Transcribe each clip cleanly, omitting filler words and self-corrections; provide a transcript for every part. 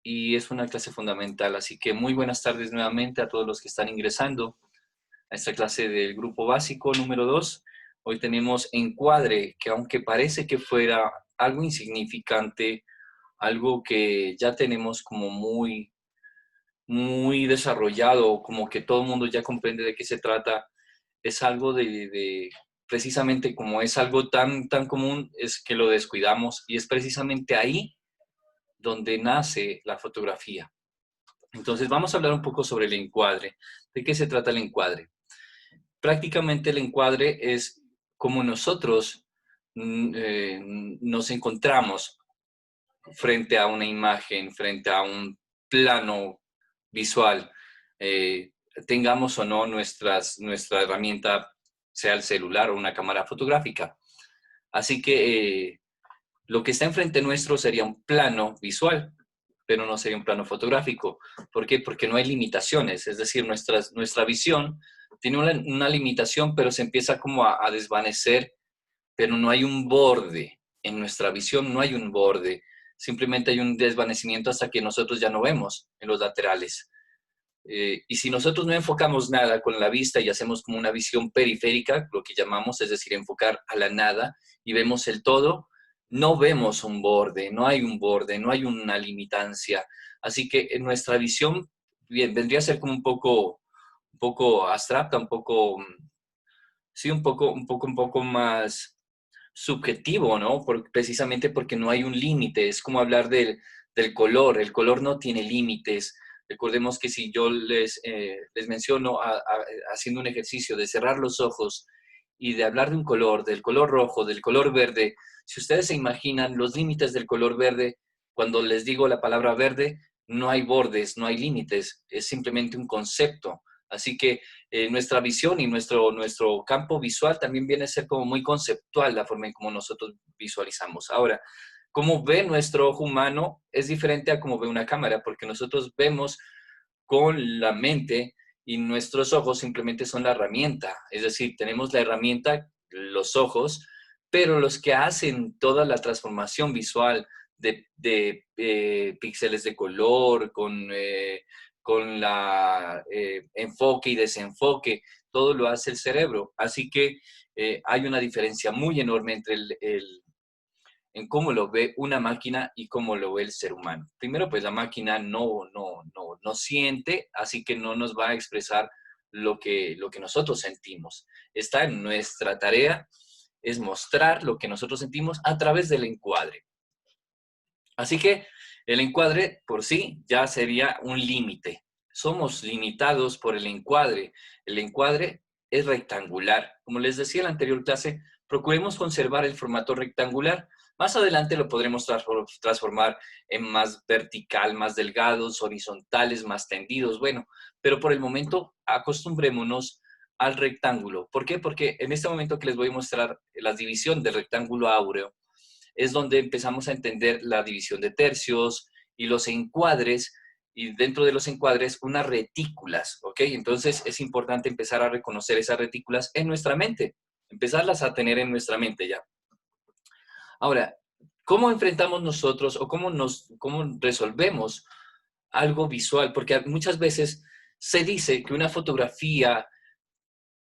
y es una clase fundamental. Así que muy buenas tardes nuevamente a todos los que están ingresando a esta clase del grupo básico número 2. Hoy tenemos encuadre, que aunque parece que fuera algo insignificante, algo que ya tenemos como muy desarrollado, como que todo el mundo ya comprende de qué se trata, es algo precisamente como es algo tan común, es que lo descuidamos y es precisamente ahí donde nace la fotografía. Entonces vamos a hablar un poco sobre el encuadre. ¿De qué se trata el encuadre? Prácticamente el encuadre es como nosotros nos encontramos frente a una imagen, frente a un plano visual, eh, tengamos o no nuestra herramienta, sea el celular o una cámara fotográfica. Así que lo que está enfrente nuestro sería un plano visual, pero no sería un plano fotográfico. ¿Por qué? Porque no hay limitaciones, es decir, nuestra visión tiene una limitación, pero se empieza como a desvanecer, pero no hay un borde. En nuestra visión no hay un borde, simplemente hay un desvanecimiento hasta que nosotros ya no vemos en los laterales. Y si nosotros no enfocamos nada con la vista y hacemos como una visión periférica, lo que llamamos, es decir, enfocar a la nada y vemos el todo, no vemos un borde, no hay un borde, no hay una limitancia. Así que en nuestra visión bien, vendría a ser como un poco abstracta, un poco, sí, un poco más subjetivo, ¿no? Precisamente porque no hay un límite. Es como hablar del color. El color no tiene límites. Recordemos que si yo les menciono haciendo un ejercicio de cerrar los ojos y de hablar de un color, del color rojo, del color verde, si ustedes se imaginan los límites del color verde, cuando les digo la palabra verde, no hay bordes, no hay límites, es simplemente un concepto. Así que nuestra visión y nuestro campo visual también viene a ser como muy conceptual la forma en cómo nosotros visualizamos. Ahora, cómo ve nuestro ojo humano es diferente a cómo ve una cámara, porque nosotros vemos con la mente y nuestros ojos simplemente son la herramienta. Es decir, tenemos la herramienta, los ojos, pero los que hacen toda la transformación visual de píxeles de color, con la enfoque y desenfoque, todo lo hace el cerebro. Así que hay una diferencia muy enorme entre en cómo lo ve una máquina y cómo lo ve el ser humano. Primero, pues la máquina no siente, así que no nos va a expresar lo que nosotros sentimos. Está en nuestra tarea, es mostrar lo que nosotros sentimos a través del encuadre. Así que el encuadre por sí ya sería un límite. Somos limitados por el encuadre. El encuadre es rectangular. Como les decía en la anterior clase, procuremos conservar el formato rectangular. Más adelante lo podremos transformar en más vertical, más delgados, horizontales, más tendidos. Bueno, pero por el momento acostumbrémonos al rectángulo. ¿Por qué? Porque en este momento que les voy a mostrar la división del rectángulo áureo, es donde empezamos a entender la división de tercios y los encuadres, y dentro de los encuadres unas retículas, ¿ok? Entonces es importante empezar a reconocer esas retículas en nuestra mente, empezarlas a tener en nuestra mente ya. Ahora, ¿cómo enfrentamos nosotros o cómo resolvemos algo visual? Porque muchas veces se dice que una fotografía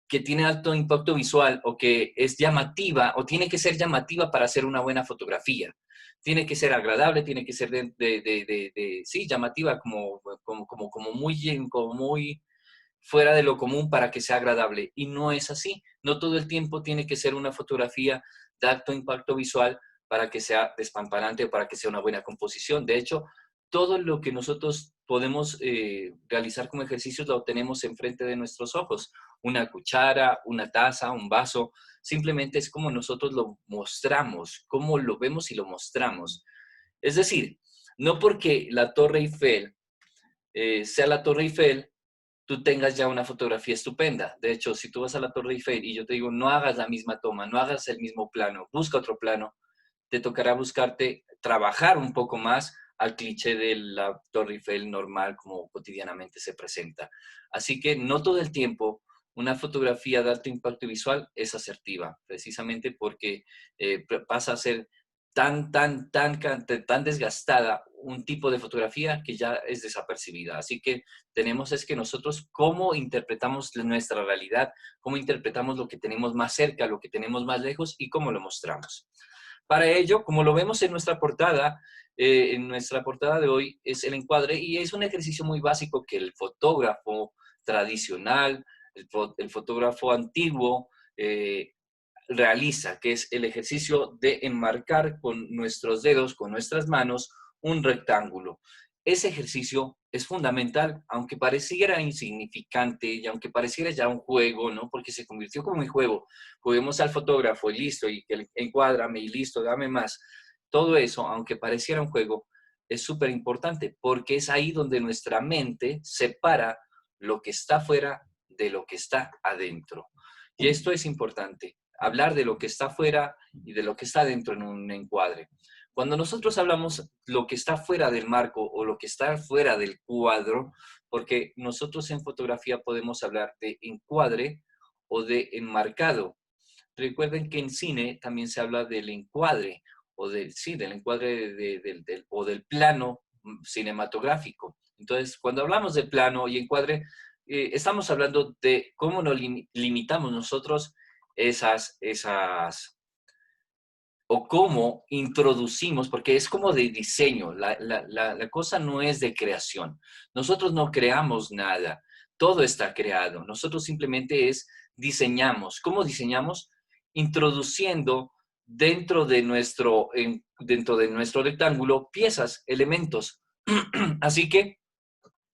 que tiene alto impacto visual o que es llamativa o tiene que ser llamativa para hacer una buena fotografía. Tiene que ser agradable, tiene que ser sí, llamativa, como muy fuera de lo común para que sea agradable. Y no es así. No todo el tiempo tiene que ser una fotografía de alto impacto visual para que sea despampanante o para que sea una buena composición. De hecho, todo lo que nosotros podemos realizar como ejercicios lo tenemos enfrente de nuestros ojos. Una cuchara, una taza, un vaso, simplemente es como nosotros lo mostramos, cómo lo vemos y lo mostramos. Es decir, no porque la Torre Eiffel sea la Torre Eiffel, tú tengas ya una fotografía estupenda. De hecho, si tú vas a la Torre Eiffel y yo te digo, no hagas la misma toma, no hagas el mismo plano, busca otro plano, te tocará buscarte, trabajar un poco más al cliché de la Torre Eiffel normal como cotidianamente se presenta. Así que no todo el tiempo una fotografía de alto impacto visual es asertiva, precisamente porque pasa a ser tan desgastada un tipo de fotografía que ya es desapercibida. Así que tenemos es que nosotros cómo interpretamos nuestra realidad, cómo interpretamos lo que tenemos más cerca, lo que tenemos más lejos y cómo lo mostramos. Para ello, como lo vemos en nuestra portada de hoy es el encuadre y es un ejercicio muy básico que el fotógrafo tradicional, el fotógrafo antiguo, realiza, que es el ejercicio de enmarcar con nuestros dedos, con nuestras manos, un rectángulo. Ese ejercicio es fundamental, aunque pareciera insignificante y aunque pareciera ya un juego, ¿no? Porque se convirtió como un juego. Juguemos al fotógrafo y listo, y que encuádrame y listo, dame más. Todo eso, aunque pareciera un juego, es súper importante porque es ahí donde nuestra mente separa lo que está afuera de lo que está adentro. Y esto es importante, hablar de lo que está afuera y de lo que está dentro en un encuadre. Cuando nosotros hablamos lo que está fuera del marco o lo que está fuera del cuadro, porque nosotros en fotografía podemos hablar de encuadre o de enmarcado. Recuerden que en cine también se habla del encuadre o del encuadre o del plano cinematográfico. Entonces, cuando hablamos de plano y encuadre, estamos hablando de cómo nos limitamos nosotros o cómo introducimos, porque es como de diseño, la cosa no es de creación. Nosotros no creamos nada, todo está creado. Nosotros simplemente diseñamos. ¿Cómo diseñamos? Introduciendo dentro de nuestro rectángulo piezas, elementos. Así que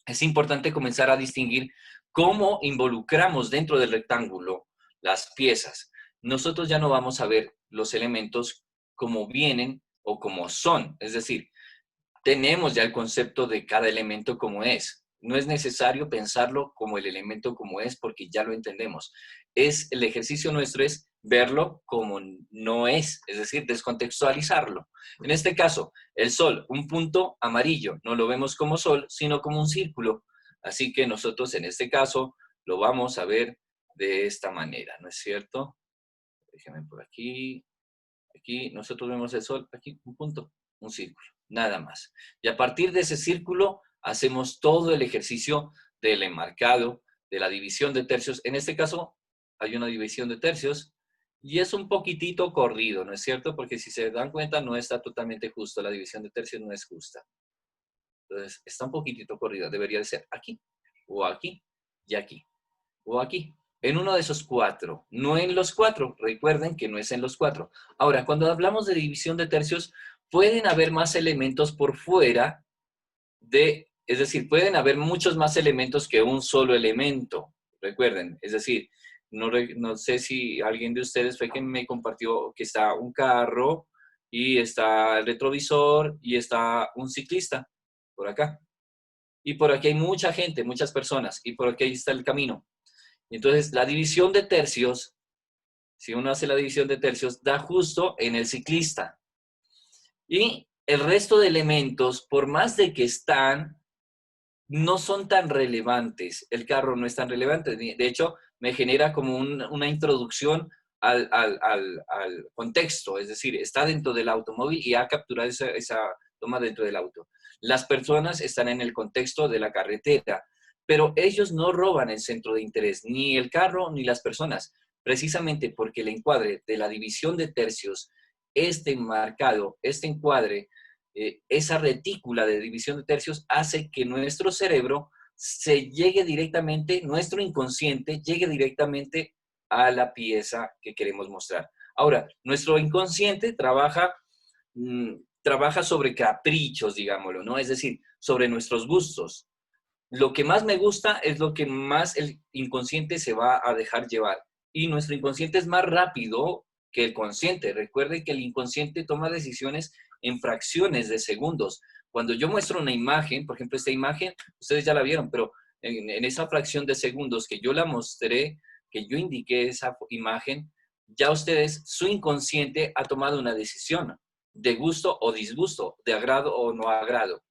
es importante comenzar a distinguir cómo involucramos dentro del rectángulo las piezas. Nosotros ya no vamos a ver los elementos como vienen o como son. Es decir, tenemos ya el concepto de cada elemento como es. No es necesario pensarlo como el elemento como es porque ya lo entendemos. El ejercicio nuestro es verlo como no es decir, descontextualizarlo. En este caso, el sol, un punto amarillo, no lo vemos como sol, sino como un círculo. Así que nosotros en este caso lo vamos a ver de esta manera, ¿no es cierto? Déjenme por aquí. Aquí nosotros vemos el sol, aquí un punto, un círculo, nada más. Y a partir de ese círculo hacemos todo el ejercicio del enmarcado, de la división de tercios. En este caso hay una división de tercios y es un poquitito corrido, ¿no es cierto? Porque si se dan cuenta no está totalmente justo, la división de tercios no es justa. Entonces está un poquitito corrida, debería de ser aquí, o aquí, y aquí, o aquí. En uno de esos cuatro, no en los cuatro. Recuerden que no es en los cuatro. Ahora, cuando hablamos de división de tercios, pueden haber más elementos por fuera es decir, pueden haber muchos más elementos que un solo elemento. Recuerden, es decir, no sé si alguien de ustedes fue quien me compartió que está un carro y está el retrovisor y está un ciclista por acá. Y por aquí hay mucha gente, muchas personas, y por aquí está el camino. Entonces, la división de tercios, si uno hace la división de tercios, da justo en el ciclista. Y el resto de elementos, por más de que están, no son tan relevantes. El carro no es tan relevante. De hecho, me genera como una introducción al contexto. Es decir, está dentro del automóvil y ha capturado esa toma dentro del auto. Las personas están en el contexto de la carretera, pero ellos no roban el centro de interés, ni el carro ni las personas, precisamente porque el encuadre de la división de tercios, este enmarcado, este encuadre, esa retícula de división de tercios hace que nuestro cerebro nuestro inconsciente llegue directamente a la pieza que queremos mostrar. Ahora, nuestro inconsciente trabaja sobre caprichos, digámoslo, ¿no? Es decir, sobre nuestros gustos. Lo que más me gusta es lo que más el inconsciente se va a dejar llevar. Y nuestro inconsciente es más rápido que el consciente. Recuerden que el inconsciente toma decisiones en fracciones de segundos. Cuando yo muestro una imagen, por ejemplo, esta imagen, ustedes ya la vieron, pero en esa fracción de segundos que yo la mostré, que yo indiqué esa imagen, ya ustedes, su inconsciente ha tomado una decisión de gusto o disgusto, de agrado o no agrado.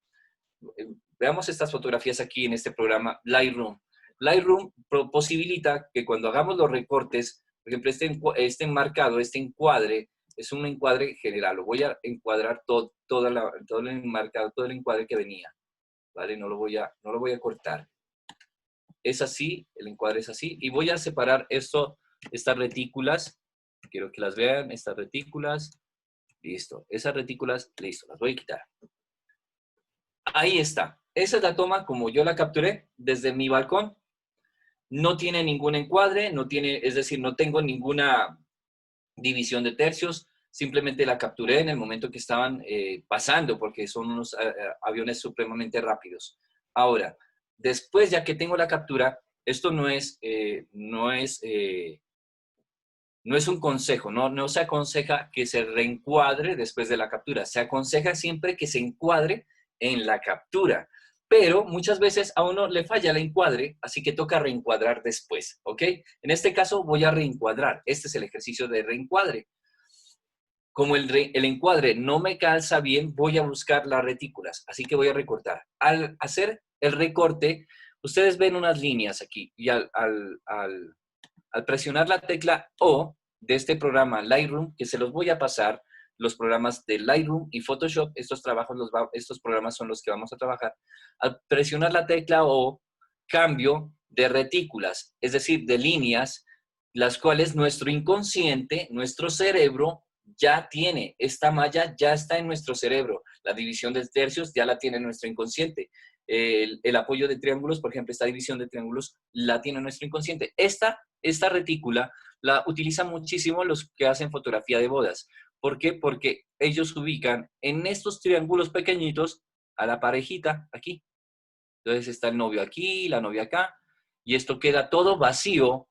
Veamos estas fotografías aquí en este programa Lightroom. Lightroom posibilita que cuando hagamos los recortes, por ejemplo, este enmarcado, este encuadre, es un encuadre general. Lo voy a encuadrar todo el enmarcado, todo el encuadre que venía, ¿vale? No lo voy a cortar. Es así, el encuadre es así. Y voy a separar estas retículas. Quiero que las vean, estas retículas. Listo. Esas retículas, listo, las voy a quitar. Ahí está. Esa es la toma como yo la capturé desde mi balcón. No tiene ningún encuadre, es decir, no tengo ninguna división de tercios. Simplemente la capturé en el momento que estaban pasando, porque son unos aviones supremamente rápidos. Ahora, después, ya que tengo la captura, esto no es un consejo, no se aconseja que se reencuadre después de la captura. Se aconseja siempre que se encuadre en la captura. Pero muchas veces a uno le falla el encuadre, así que toca reencuadrar después, ¿ok? En este caso voy a reencuadrar. Este es el ejercicio de reencuadre. Como el encuadre no me calza bien, voy a buscar las retículas, así que voy a recortar. Al hacer el recorte, ustedes ven unas líneas aquí y al presionar la tecla O de este programa Lightroom, que se los voy a pasar, los programas de Lightroom y Photoshop, estos programas son los que vamos a trabajar. Al presionar la tecla O, cambio de retículas, es decir, de líneas, las cuales nuestro inconsciente, nuestro cerebro, ya tiene. Esta malla ya está en nuestro cerebro. La división de tercios ya la tiene nuestro inconsciente. El apoyo de triángulos, por ejemplo, esta división de triángulos la tiene nuestro inconsciente. Esta retícula la utilizan muchísimo los que hacen fotografía de bodas. ¿Por qué? Porque ellos ubican en estos triángulos pequeñitos a la parejita aquí. Entonces está el novio aquí, la novia acá, y esto queda todo vacío,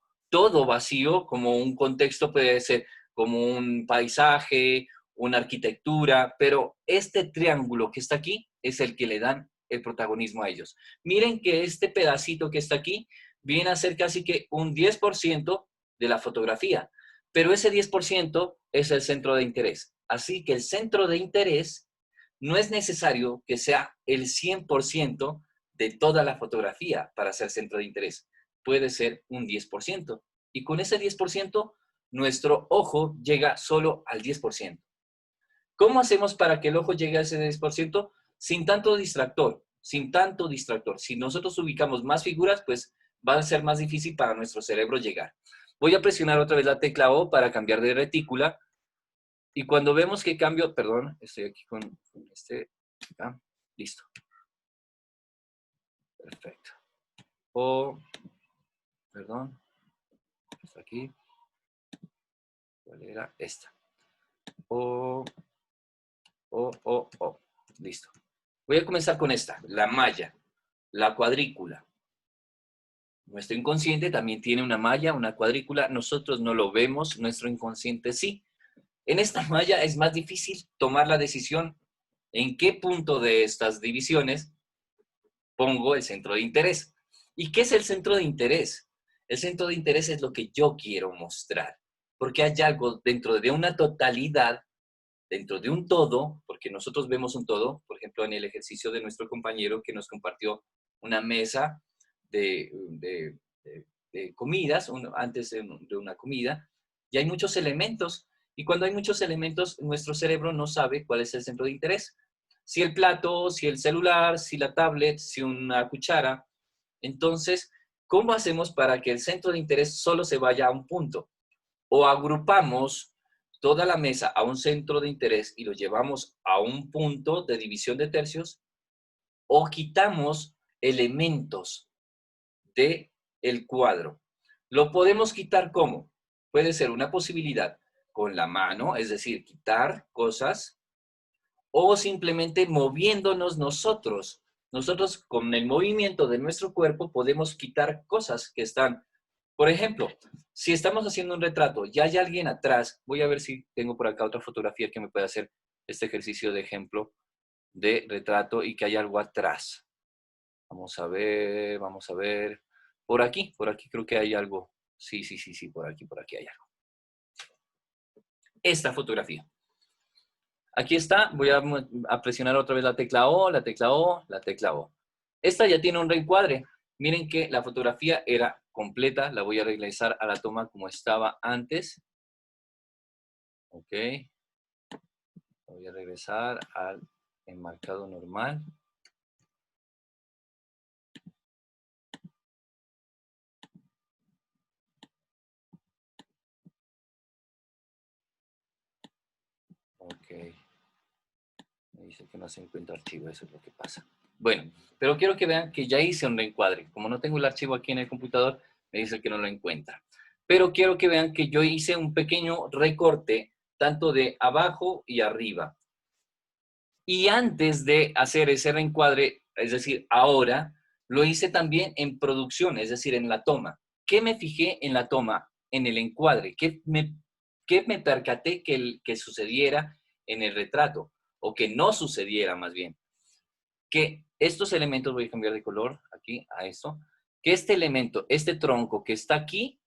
como un contexto puede ser como un paisaje, una arquitectura, pero este triángulo que está aquí es el que le dan el protagonismo a ellos. Miren que este pedacito que está aquí viene a ser casi que un 10% de la fotografía, pero ese 10% es el centro de interés. Así que el centro de interés no es necesario que sea el 100% de toda la fotografía para ser centro de interés. Puede ser un 10%. Y con ese 10%, nuestro ojo llega solo al 10%. ¿Cómo hacemos para que el ojo llegue a ese 10%? Sin tanto distractor, sin tanto distractor. Si nosotros ubicamos más figuras, pues va a ser más difícil para nuestro cerebro llegar. Voy a presionar otra vez la tecla O para cambiar de retícula. Y cuando vemos que cambio, perdón, estoy aquí con este, listo. Perfecto. O, perdón, está aquí. ¿Cuál era? Esta. O, listo. Voy a comenzar con esta, la malla, la cuadrícula. Nuestro inconsciente también tiene una malla, una cuadrícula. Nosotros no lo vemos, nuestro inconsciente sí. En esta malla es más difícil tomar la decisión en qué punto de estas divisiones pongo el centro de interés. ¿Y qué es el centro de interés? El centro de interés es lo que yo quiero mostrar, porque hay algo dentro de una totalidad, dentro de un todo, porque nosotros vemos un todo, por ejemplo, en el ejercicio de nuestro compañero que nos compartió una mesa de comidas, antes de una comida, y hay muchos elementos, y cuando hay muchos elementos, nuestro cerebro no sabe cuál es el centro de interés. Si el plato, si el celular, si la tablet, si una cuchara. Entonces, ¿cómo hacemos para que el centro de interés solo se vaya a un punto? O agrupamos toda la mesa a un centro de interés y lo llevamos a un punto de división de tercios, o quitamos elementos del cuadro. ¿Lo podemos quitar cómo? Puede ser una posibilidad con la mano, es decir, quitar cosas, o simplemente moviéndonos nosotros. Nosotros con el movimiento de nuestro cuerpo podemos quitar cosas que están. Por ejemplo, si estamos haciendo un retrato y hay alguien atrás, voy a ver si tengo por acá otra fotografía que me pueda hacer este ejercicio de ejemplo de retrato y que hay algo atrás. Vamos a ver, vamos a ver. Por aquí creo que hay algo. Sí, por aquí hay algo. Esta fotografía. Aquí está, voy a presionar otra vez la tecla O, la tecla O, la tecla O. Esta ya tiene un reencuadre. Miren que la fotografía era completa, la voy a regresar a la toma como estaba antes. Ok, Voy a regresar al enmarcado normal. Ok. Me dice que no se encuentra archivo, eso es lo que pasa. Bueno, pero quiero que vean que ya hice un reencuadre. Como no tengo el archivo aquí en el computador, me dice que no lo encuentra. Pero quiero que vean que yo hice un pequeño recorte, tanto de abajo y arriba. Y antes de hacer ese reencuadre, es decir, ahora, lo hice también en producción, es decir, en la toma. ¿Qué me fijé en la toma? En el encuadre. ¿Qué me percaté que sucediera en el retrato? O que no sucediera más bien. Que estos elementos, voy a cambiar de color aquí a esto, que este elemento, este tronco que está aquí,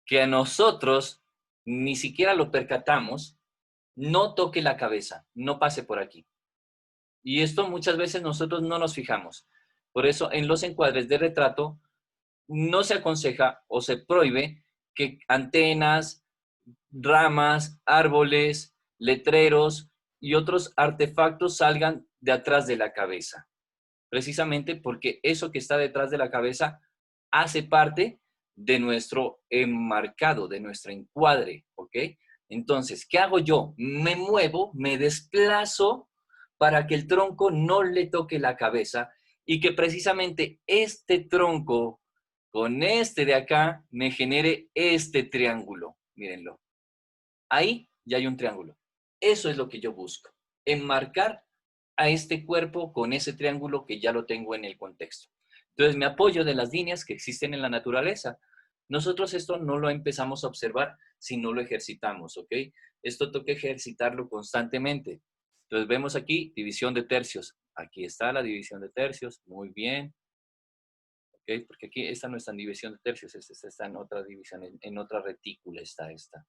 que a nosotros ni siquiera lo percatamos, no toque la cabeza, no pase por aquí. Y esto muchas veces nosotros no nos fijamos. Por eso en los encuadres de retrato no se aconseja o se prohíbe que antenas, ramas, árboles, letreros y otros artefactos salgan de atrás de la cabeza. Precisamente porque eso que está detrás de la cabeza hace parte de nuestro enmarcado, de nuestro encuadre, ¿ok? Entonces, ¿qué hago yo? Me muevo, me desplazo para que el tronco no le toque la cabeza y que precisamente este tronco con este de acá me genere este triángulo. Mírenlo. Ahí ya hay un triángulo. Eso es lo que yo busco. Enmarcar a este cuerpo con ese triángulo que ya lo tengo en el contexto. Entonces me apoyo de las líneas que existen en la naturaleza. Nosotros esto no lo empezamos a observar si no lo ejercitamos, ¿ok? Esto toca ejercitarlo constantemente. Entonces vemos aquí división de tercios. Aquí está la división de tercios. Muy bien. ¿Ok? Porque aquí esta no está en división de tercios. Esta está en otra división, en otra retícula está esta.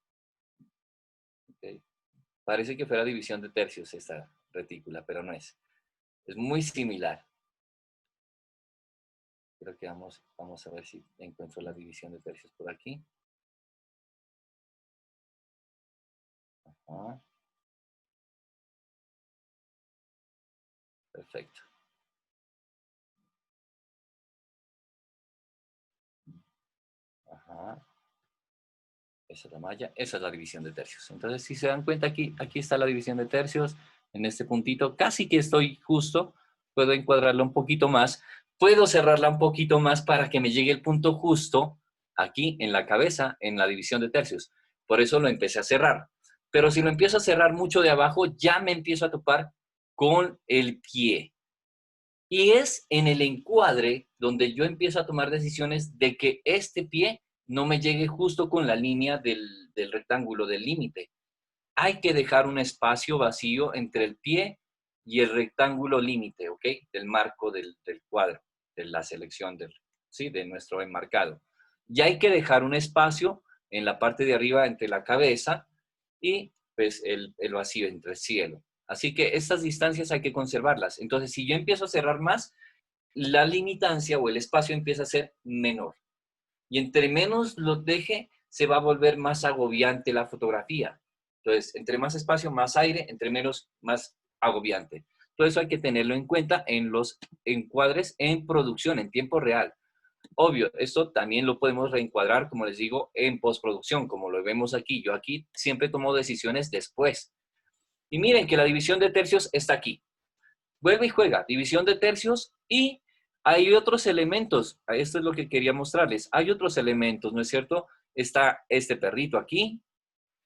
¿Ok? Parece que fuera división de tercios esta retícula, pero no es. Es muy similar. Creo que vamos a ver si encuentro la división de tercios por aquí. Ajá. Perfecto. Ajá. Esa es la malla, esa es la división de tercios. Entonces, si se dan cuenta aquí está la división de tercios, en este puntito, casi que estoy justo, puedo encuadrarla un poquito más, puedo cerrarla un poquito más para que me llegue el punto justo aquí en la cabeza, en la división de tercios. Por eso lo empecé a cerrar. Pero si lo empiezo a cerrar mucho de abajo, ya me empiezo a topar con el pie. Y es en el encuadre donde yo empiezo a tomar decisiones de que este pie no me llegue justo con la línea del rectángulo, del límite. Hay que dejar un espacio vacío entre el pie y el rectángulo límite, ¿ok? Del marco del cuadro, de la selección ¿sí? De nuestro enmarcado. Y hay que dejar un espacio en la parte de arriba entre la cabeza y pues el vacío entre el cielo. Así que estas distancias hay que conservarlas. Entonces, si yo empiezo a cerrar más, la limitancia o el espacio empieza a ser menor. Y entre menos lo deje, se va a volver más agobiante la fotografía. Entonces, entre más espacio, más aire, entre menos, más agobiante. Todo eso hay que tenerlo en cuenta en los encuadres en producción, en tiempo real. Obvio, esto también lo podemos reencuadrar, como les digo, en postproducción, como lo vemos aquí. Yo aquí siempre tomo decisiones después. Y miren que la división de tercios está aquí. Vuelve y juega, división de tercios y hay otros elementos. Esto es lo que quería mostrarles. Hay otros elementos, ¿no es cierto? Está este perrito aquí,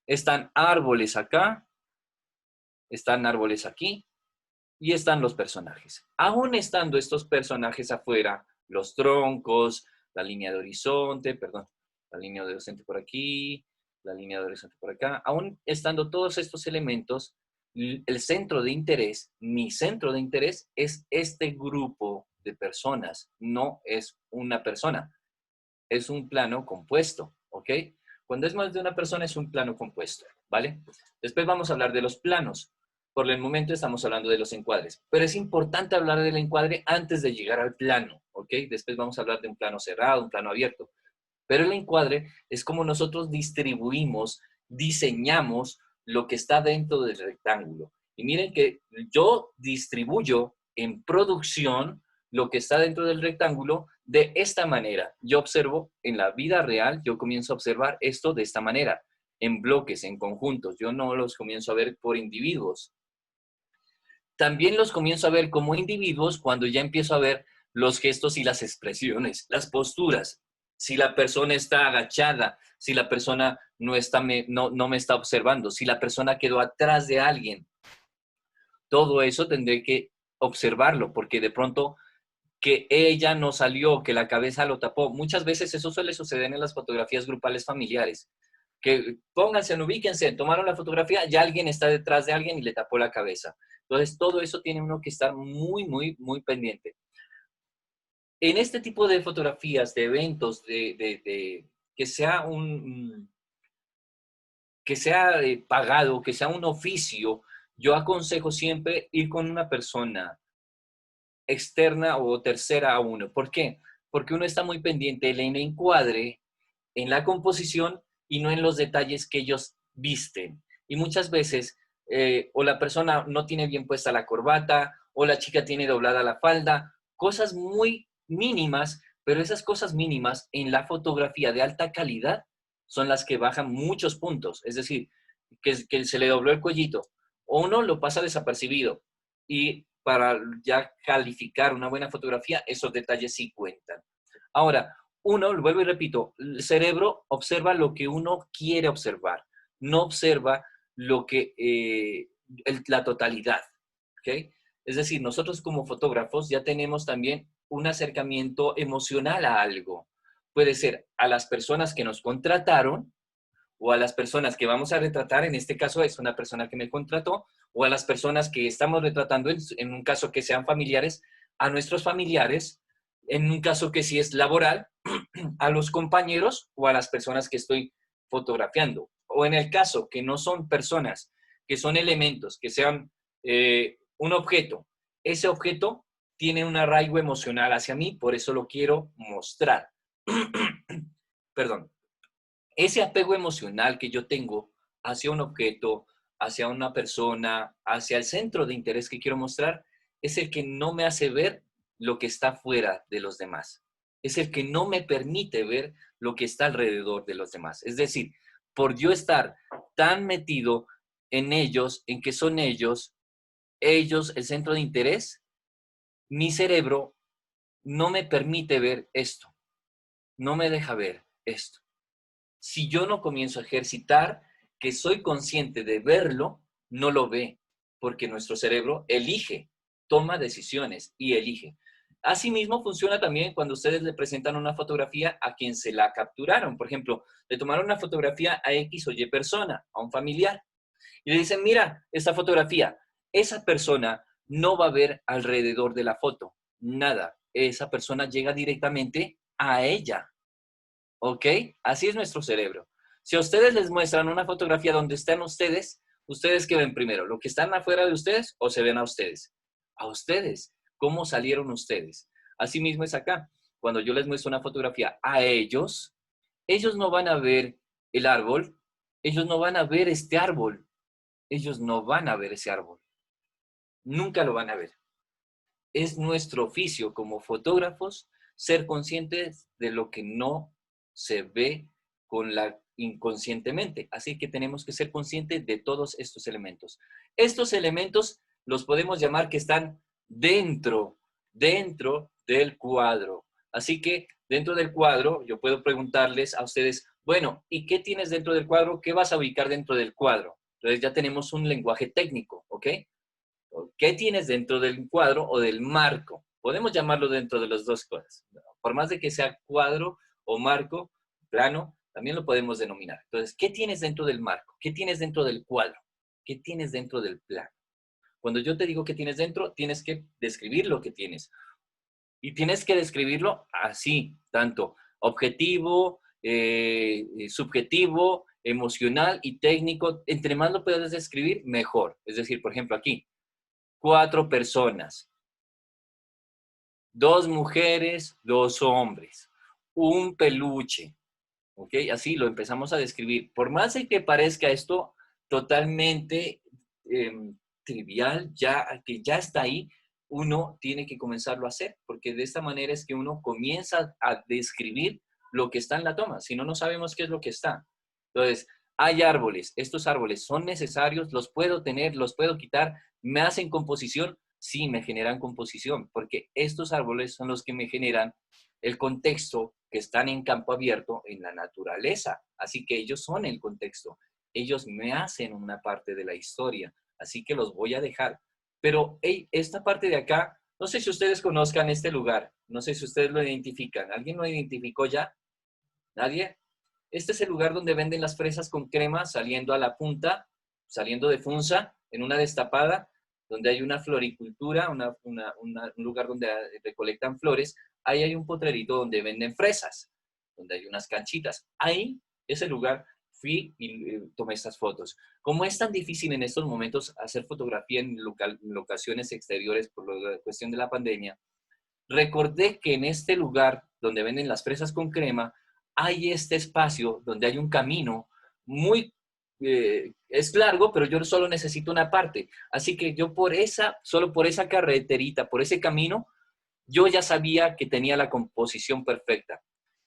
están árboles acá, están árboles aquí y están los personajes. Aún estando estos personajes afuera, los troncos, la línea de horizonte, perdón, la línea de horizonte por aquí, la línea de horizonte por acá, aún estando todos estos elementos, el centro de interés, mi centro de interés es este grupo de personas, no es una persona, es un plano compuesto, ¿ok? Cuando es más de una persona es un plano compuesto, ¿vale? Después vamos a hablar de los planos. Por el momento estamos hablando de los encuadres, pero es importante hablar del encuadre antes de llegar al plano, ¿ok? Después vamos a hablar de un plano cerrado, un plano abierto. Pero el encuadre es como nosotros distribuimos, diseñamos lo que está dentro del rectángulo. Y miren que yo distribuyo en producción lo que está dentro del rectángulo de esta manera. Yo observo en la vida real, yo comienzo a observar esto de esta manera, en bloques, en conjuntos. Yo no los comienzo a ver por individuos. También los comienzo a ver como individuos cuando ya empiezo a ver los gestos y las expresiones, las posturas. Si la persona está agachada, si la persona no me está observando, si la persona quedó atrás de alguien, todo eso tendré que observarlo, porque de pronto que ella no salió, que la cabeza lo tapó. Muchas veces eso suele suceder en las fotografías grupales familiares. Que pónganse, ubíquense, tomaron la fotografía, ya alguien está detrás de alguien y le tapó la cabeza. Entonces, todo eso tiene uno que estar muy, muy, muy pendiente. En este tipo de fotografías, de eventos, que sea que sea pagado, que sea un oficio, yo aconsejo siempre ir con una persona externa o tercera a uno. ¿Por qué? Porque uno está muy pendiente del encuadre, en la composición y no en los detalles que ellos visten. Y muchas veces o la persona no tiene bien puesta la corbata o la chica tiene doblada la falda, cosas muy mínimas, pero esas cosas mínimas en la fotografía de alta calidad son las que bajan muchos puntos. Es decir, que se le dobló el cuellito o uno lo pasa desapercibido y para ya calificar una buena fotografía, esos detalles sí cuentan. Ahora, uno, vuelvo y repito, el cerebro observa lo que uno quiere observar, no observa lo que, la totalidad, ¿ok? Es decir, nosotros como fotógrafos ya tenemos también un acercamiento emocional a algo. Puede ser a las personas que nos contrataron o a las personas que vamos a retratar, en este caso es una persona que me contrató, o a las personas que estamos retratando, en un caso que sean familiares, a nuestros familiares, en un caso que sí es laboral, a los compañeros o a las personas que estoy fotografiando. O en el caso que no son personas, que son elementos, que sean un objeto. Ese objeto tiene un arraigo emocional hacia mí, por eso lo quiero mostrar. Perdón. Ese apego emocional que yo tengo hacia un objeto, hacia una persona, hacia el centro de interés que quiero mostrar, es el que no me hace ver lo que está fuera de los demás. Es el que no me permite ver lo que está alrededor de los demás. Es decir, por yo estar tan metido en ellos, en que son ellos, el centro de interés, mi cerebro no me permite ver esto, no me deja ver esto. Si yo no comienzo a ejercitar, que soy consciente de verlo, no lo ve, porque nuestro cerebro elige, toma decisiones y elige. Asimismo, funciona también cuando ustedes le presentan una fotografía a quien se la capturaron. Por ejemplo, le tomaron una fotografía a X o Y persona, a un familiar, y le dicen, mira, esta fotografía, esa persona no va a ver alrededor de la foto, nada. Esa persona llega directamente a ella. ¿Ok? Así es nuestro cerebro. Si a ustedes les muestran una fotografía donde están ustedes, ¿ustedes qué ven primero? ¿Lo que están afuera de ustedes o se ven a ustedes? A ustedes. ¿Cómo salieron ustedes? Así mismo es acá. Cuando yo les muestro una fotografía a ellos no van a ver el árbol, ellos no van a ver este árbol, ellos no van a ver ese árbol. Nunca lo van a ver. Es nuestro oficio como fotógrafos ser conscientes de lo que no se ve inconscientemente. Así que tenemos que ser conscientes de todos estos elementos. Estos elementos los podemos llamar que están dentro del cuadro. Así que dentro del cuadro yo puedo preguntarles a ustedes, bueno, ¿y qué tienes dentro del cuadro? ¿Qué vas a ubicar dentro del cuadro? Entonces ya tenemos un lenguaje técnico, ¿ok? ¿Qué tienes dentro del cuadro o del marco? Podemos llamarlo dentro de las dos cosas. Por más de que sea cuadro o marco, plano, también lo podemos denominar. Entonces, ¿qué tienes dentro del marco? ¿Qué tienes dentro del cuadro? ¿Qué tienes dentro del plano? Cuando yo te digo qué tienes dentro, tienes que describir lo que tienes. Y tienes que describirlo así, tanto objetivo, subjetivo, emocional y técnico. Entre más lo puedas describir, mejor. Es decir, por ejemplo, aquí, 4 personas, 2 mujeres, 2 hombres, un peluche, ¿ok? Así lo empezamos a describir. Por más de que parezca esto totalmente eh, trivial, ya, que ya está ahí, uno tiene que comenzarlo a hacer, porque de esta manera es que uno comienza a describir lo que está en la toma, si no, no sabemos qué es lo que está. Entonces, hay árboles, estos árboles son necesarios, los puedo tener, los puedo quitar, me hacen composición, sí, me generan composición, porque estos árboles son los que me generan el contexto que están en campo abierto en la naturaleza. Así que ellos son el contexto. Ellos me hacen una parte de la historia. Así que los voy a dejar. Pero hey, esta parte de acá, no sé si ustedes conozcan este lugar. No sé si ustedes lo identifican. ¿Alguien lo identificó ya? ¿Nadie? Este es el lugar donde venden las fresas con crema saliendo a la punta, saliendo de Funza, en una destapada, donde hay una floricultura, un lugar donde recolectan flores. Ahí hay un potrerito donde venden fresas, donde hay unas canchitas. Ahí, ese lugar, fui y tomé estas fotos. Como es tan difícil en estos momentos hacer fotografía en locaciones exteriores por la cuestión de la pandemia, recordé que en este lugar donde venden las fresas con crema, hay este espacio donde hay un camino muy, es largo, pero yo solo necesito una parte. Así que yo solo por esa carreterita, por ese camino, yo ya sabía que tenía la composición perfecta.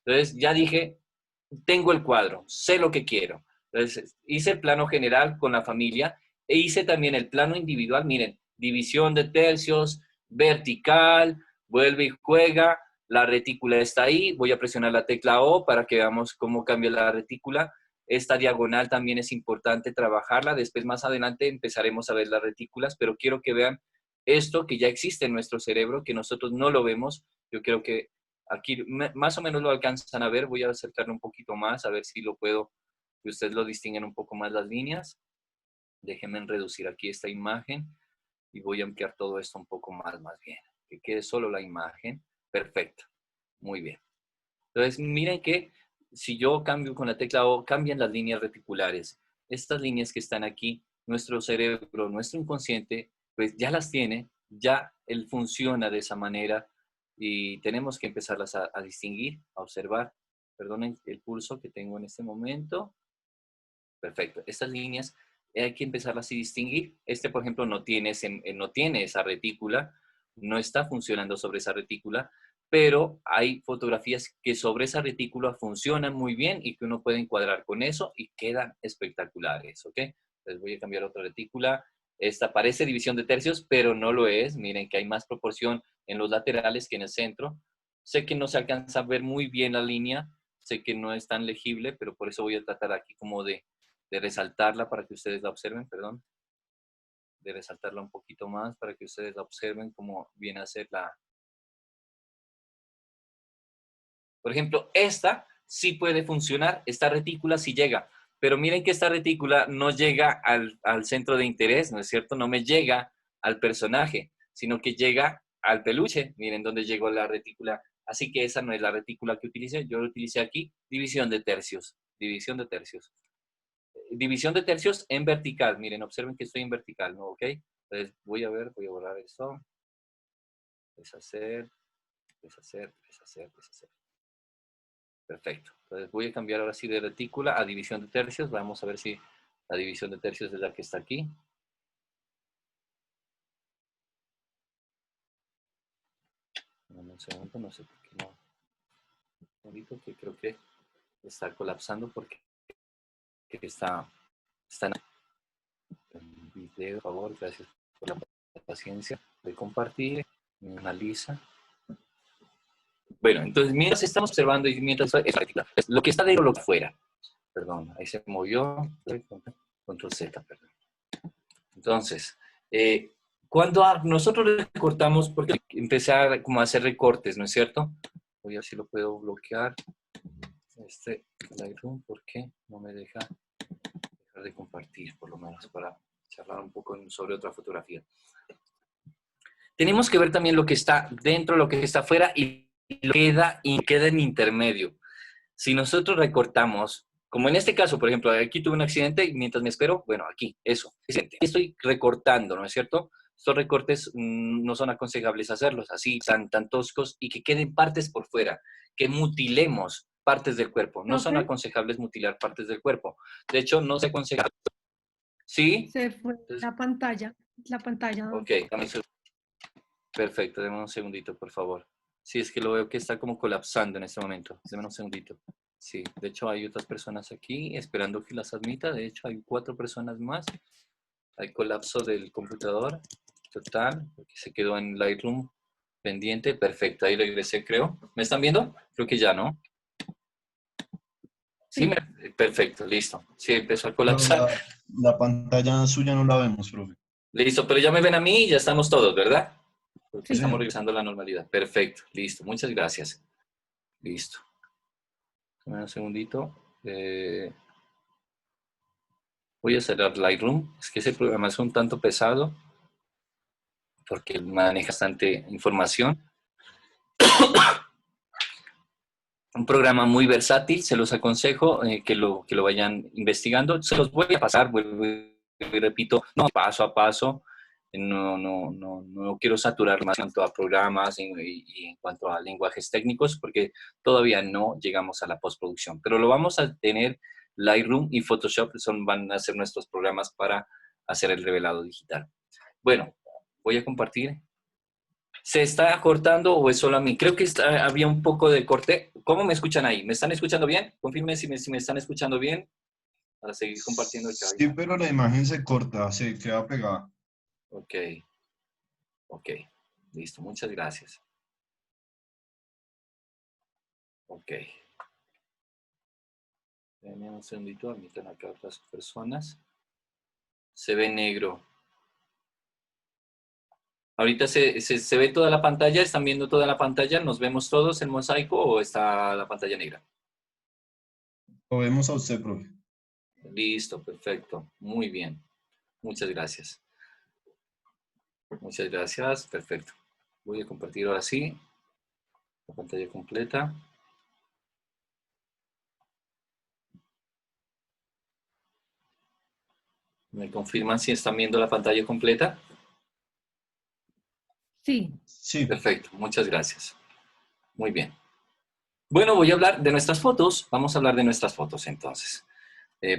Entonces ya dije, tengo el cuadro, sé lo que quiero. Entonces hice el plano general con la familia e hice también el plano individual. Miren, división de tercios, vertical, vuelve y juega, la retícula está ahí, voy a presionar la tecla O para que veamos cómo cambia la retícula. Esta diagonal también es importante trabajarla, después más adelante empezaremos a ver las retículas, pero quiero que vean esto que ya existe en nuestro cerebro, que nosotros no lo vemos. Yo creo que aquí más o menos lo alcanzan a ver, voy a acercarlo un poquito más, a ver si lo puedo, que ustedes lo distinguen un poco más las líneas. Déjenme reducir aquí esta imagen y voy a ampliar todo esto un poco más bien, que quede solo la imagen. Perfecto, muy bien. Entonces, miren que si yo cambio con la tecla O, cambian las líneas reticulares. Estas líneas que están aquí, nuestro cerebro, nuestro inconsciente, pues ya las tiene, ya él funciona de esa manera y tenemos que empezarlas a distinguir, a observar. Perdonen el pulso que tengo en este momento. Perfecto. Estas líneas hay que empezarlas a distinguir. Este, por ejemplo, no tiene esa retícula, no está funcionando sobre esa retícula, pero hay fotografías que sobre esa retícula funcionan muy bien y que uno puede encuadrar con eso y quedan espectaculares, ¿ok? Entonces voy a cambiar otra retícula. Esta parece división de tercios, pero no lo es. Miren que hay más proporción en los laterales que en el centro. Sé que no se alcanza a ver muy bien la línea, sé que no es tan legible, pero por eso voy a tratar aquí como de resaltarla para que ustedes la observen, perdón, de resaltarla un poquito más para que ustedes la observen cómo viene a ser la... Por ejemplo, esta sí puede funcionar, esta retícula sí llega, pero miren que esta retícula no llega al centro de interés, ¿no es cierto? No me llega al personaje, sino que llega al peluche. Miren dónde llegó la retícula. Así que esa no es la retícula que utilicé, yo lo utilicé aquí, división de tercios, división de tercios. División de tercios en vertical. Miren, observen que estoy en vertical, ¿no? ¿Ok? Entonces voy a borrar esto. Deshacer, deshacer, deshacer, deshacer. Perfecto. Entonces voy a cambiar ahora sí de retícula a división de tercios. Vamos a ver si la división de tercios es la que está aquí. Un segundo, no sé por qué no. Ahorita que creo que está colapsando porque está en video, por favor. Gracias por la paciencia de compartir. Analiza. Bueno, entonces mientras estamos observando y mientras es lo que está dentro, lo que fuera. Perdón, ahí se movió. Control Z, perdón. Entonces, cuando nosotros recortamos, porque empecé a como a hacer recortes, ¿no es cierto? Voy a ver si lo puedo bloquear. Lightroom, ¿por qué no me deja dejar de compartir? Por lo menos para charlar un poco sobre otra fotografía. Tenemos que ver también lo que está dentro, lo que está afuera y queda en intermedio. Si nosotros recortamos, como en este caso, por ejemplo, aquí tuve un accidente y mientras me espero, bueno, aquí, eso. Estoy recortando, ¿no es cierto? Estos recortes no son aconsejables hacerlos así, tan toscos y que queden partes por fuera, que mutilemos partes del cuerpo. No son ¿Profe? aconsejables mutilar partes del cuerpo. De hecho, no se aconseja. ¿Sí? Se fue la pantalla. la pantalla. Ok, perfecto, déme un segundito, por favor. Sí, es que lo veo que está como colapsando en este momento. Déme un segundito. Sí, de hecho hay otras personas aquí esperando que las admita. De hecho hay 4 personas más. Hay colapso del computador total, porque se quedó en Lightroom pendiente. Perfecto, ahí regresé, creo. ¿Me están viendo? Creo que ya, ¿no? Sí, Sí, perfecto, listo. Sí, empezó a Pero colapsar. la pantalla suya no la vemos, profe. Listo, pero ya me ven a mí y ya estamos todos, ¿verdad? Porque Sí, sí. estamos señor. regresando a la normalidad. Perfecto, listo. Muchas gracias. Listo. Dame un segundito. Voy a cerrar Lightroom. Es que ese programa es un tanto pesado porque maneja bastante información. Un programa muy versátil, se los aconsejo que lo vayan investigando. Se los voy a pasar, vuelvo y repito, no, paso a paso. No quiero saturar más en cuanto a programas y en cuanto a lenguajes técnicos, porque todavía no llegamos a la postproducción. Pero lo vamos a tener. Lightroom y Photoshop van a ser nuestros programas para hacer el revelado digital. Bueno, voy a compartir. ¿Se está cortando o es solo a mí? Creo que había un poco de corte. ¿Cómo me escuchan ahí? ¿Me están escuchando bien? Confirmen si me están escuchando bien para seguir compartiendo el Sí, cabello. pero la imagen se corta, se queda pegada. Ok, ok. Listo, muchas gracias. Ok. Denme un segundito, admitan acá otras personas. Se ve negro. Ahorita se ve toda la pantalla, ¿están viendo toda la pantalla? ¿Nos vemos todos en mosaico o está la pantalla negra? Lo vemos a usted, profe. Listo, perfecto. Muy bien. Muchas gracias. Muchas gracias, perfecto. Voy a compartir ahora sí la pantalla completa. ¿Me confirman si están viendo la pantalla completa? Sí, Sí. Perfecto, muchas gracias. Muy bien. Bueno, voy a hablar de nuestras fotos. Vamos a hablar de nuestras fotos entonces,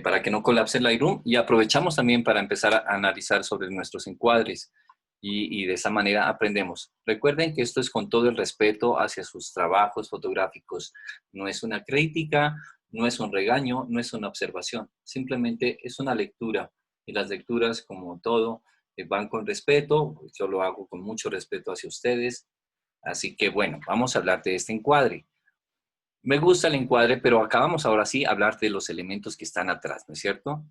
para que no colapse el Lightroom y aprovechamos también para empezar a analizar sobre nuestros encuadres y de esa manera aprendemos. Recuerden que esto es con todo el respeto hacia sus trabajos fotográficos. No es una crítica, no es un regaño, no es una observación. Simplemente es una lectura y las lecturas, como todo, van con respeto. Yo lo hago con mucho respeto hacia ustedes. Así que bueno, vamos a hablar de este encuadre. Me gusta el encuadre, pero acabamos ahora sí a hablar de los elementos que están atrás, ¿no es cierto?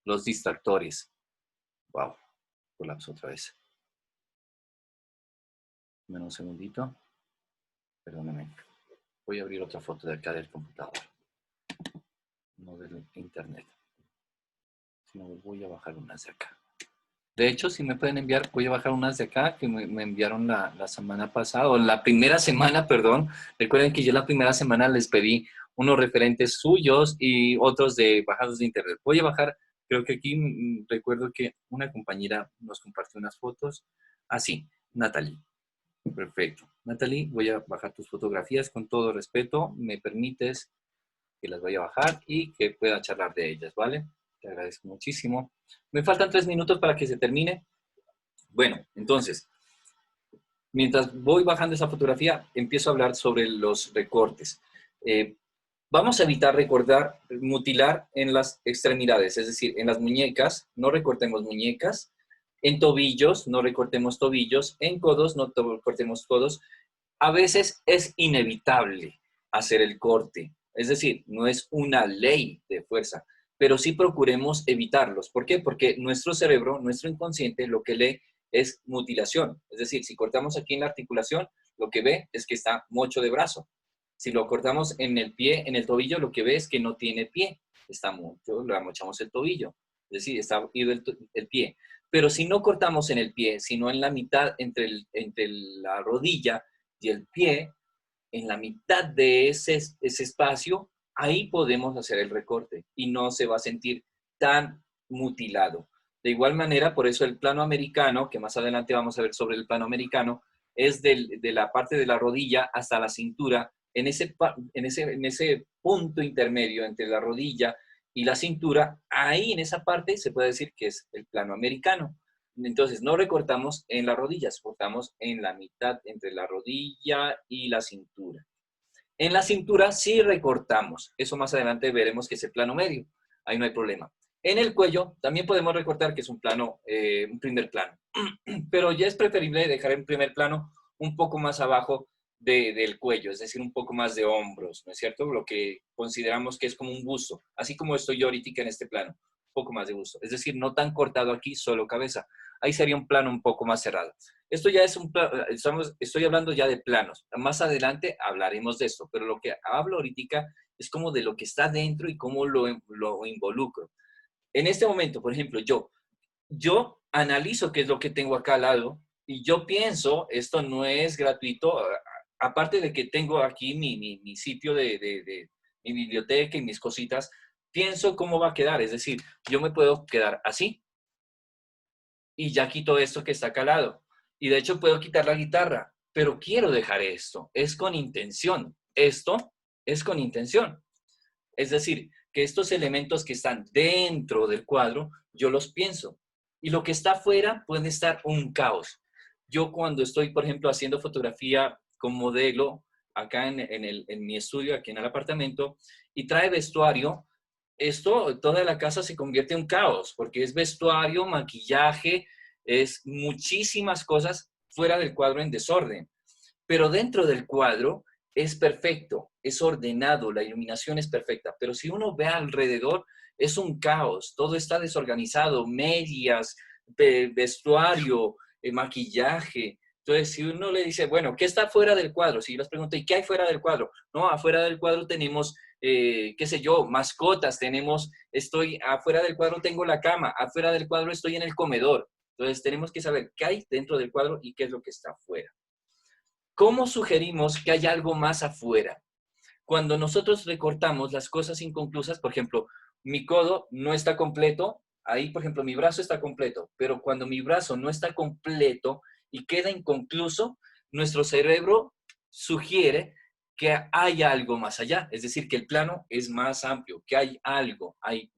Los distractores. Wow, colapso otra vez. Dame un segundito. Perdóname. Voy a abrir otra foto de acá del computador. No del internet. Sino voy a bajar unas de acá. De hecho, si me pueden enviar, voy a bajar unas de acá que me enviaron la semana pasada, o la primera semana, perdón. Recuerden que yo la primera semana les pedí unos referentes suyos y otros de bajados de internet. Voy a bajar, creo que aquí recuerdo que una compañera nos compartió unas fotos. Así, Natalie. Perfecto. Natalie, voy a bajar tus fotografías con todo respeto. ¿Me permites que las vaya a bajar y que pueda charlar de ellas, ¿vale? Te agradezco muchísimo. Me faltan 3 minutos para que se termine. Bueno, entonces, mientras voy bajando esa fotografía, empiezo a hablar sobre los recortes. Vamos a evitar mutilar en las extremidades, es decir, en las muñecas, no recortemos muñecas, en tobillos, no recortemos tobillos, en codos, no recortemos codos. A veces es inevitable hacer el corte, es decir, no es una ley de fuerza, pero sí procuremos evitarlos. ¿Por qué? Porque nuestro cerebro, nuestro inconsciente, lo que lee es mutilación. Es decir, si cortamos aquí en la articulación, lo que ve es que está mocho de brazo. Si lo cortamos en el pie, en el tobillo, lo que ve es que no tiene pie, está mucho, le amochamos el tobillo, es decir, está ido el pie. Pero si no cortamos en el pie, sino en la mitad entre la rodilla y el pie, en la mitad de ese espacio, ahí podemos hacer el recorte y no se va a sentir tan mutilado. De igual manera, por eso el plano americano, que más adelante vamos a ver sobre el plano americano, es de la parte de la rodilla hasta la cintura, en ese punto intermedio entre la rodilla y la cintura, ahí en esa parte se puede decir que es el plano americano. Entonces, no recortamos en las rodillas, cortamos en la mitad entre la rodilla y la cintura. En la cintura sí recortamos. Eso más adelante veremos que es el plano medio. Ahí no hay problema. En el cuello también podemos recortar, que es un plano, un primer plano. Pero ya es preferible dejar en primer plano un poco más abajo del cuello, es decir, un poco más de hombros, ¿no es cierto? Lo que consideramos que es como un busto, así como estoy yo ahorita en este plano, un poco más de busto. Es decir, no tan cortado aquí, solo cabeza. Ahí sería un plano un poco más cerrado. Esto ya es un plano, estoy hablando ya de planos. Más adelante hablaremos de esto, pero lo que hablo ahorita es como de lo que está dentro y cómo lo involucro. En este momento, por ejemplo, yo analizo qué es lo que tengo acá al lado y yo pienso, esto no es gratuito, aparte de que tengo aquí mi sitio de mi biblioteca y mis cositas, pienso cómo va a quedar. Es decir, yo me puedo quedar así y ya quito esto que está acá al lado. Y de hecho puedo quitar la guitarra, pero quiero dejar esto. Es con intención. Esto es con intención. Es decir, que estos elementos que están dentro del cuadro, yo los pienso. Y lo que está afuera puede estar un caos. Yo cuando estoy, por ejemplo, haciendo fotografía con modelo, acá en mi estudio, aquí en el apartamento, y trae vestuario, toda la casa se convierte en un caos, porque es vestuario, maquillaje, es muchísimas cosas fuera del cuadro en desorden. Pero dentro del cuadro es perfecto, es ordenado, la iluminación es perfecta, pero si uno ve alrededor, es un caos, todo está desorganizado, medias, vestuario, maquillaje. Entonces, si uno le dice, bueno, ¿qué está fuera del cuadro? Si yo les pregunto, ¿y qué hay fuera del cuadro? No, afuera del cuadro tenemos, qué sé yo, mascotas, afuera del cuadro tengo la cama, afuera del cuadro estoy en el comedor. Entonces, tenemos que saber qué hay dentro del cuadro y qué es lo que está afuera. ¿Cómo sugerimos que haya algo más afuera? Cuando nosotros recortamos las cosas inconclusas, por ejemplo, mi codo no está completo, ahí, por ejemplo, mi brazo está completo, pero cuando mi brazo no está completo y queda inconcluso, nuestro cerebro sugiere que hay algo más allá, es decir, que el plano es más amplio, que hay algo, hay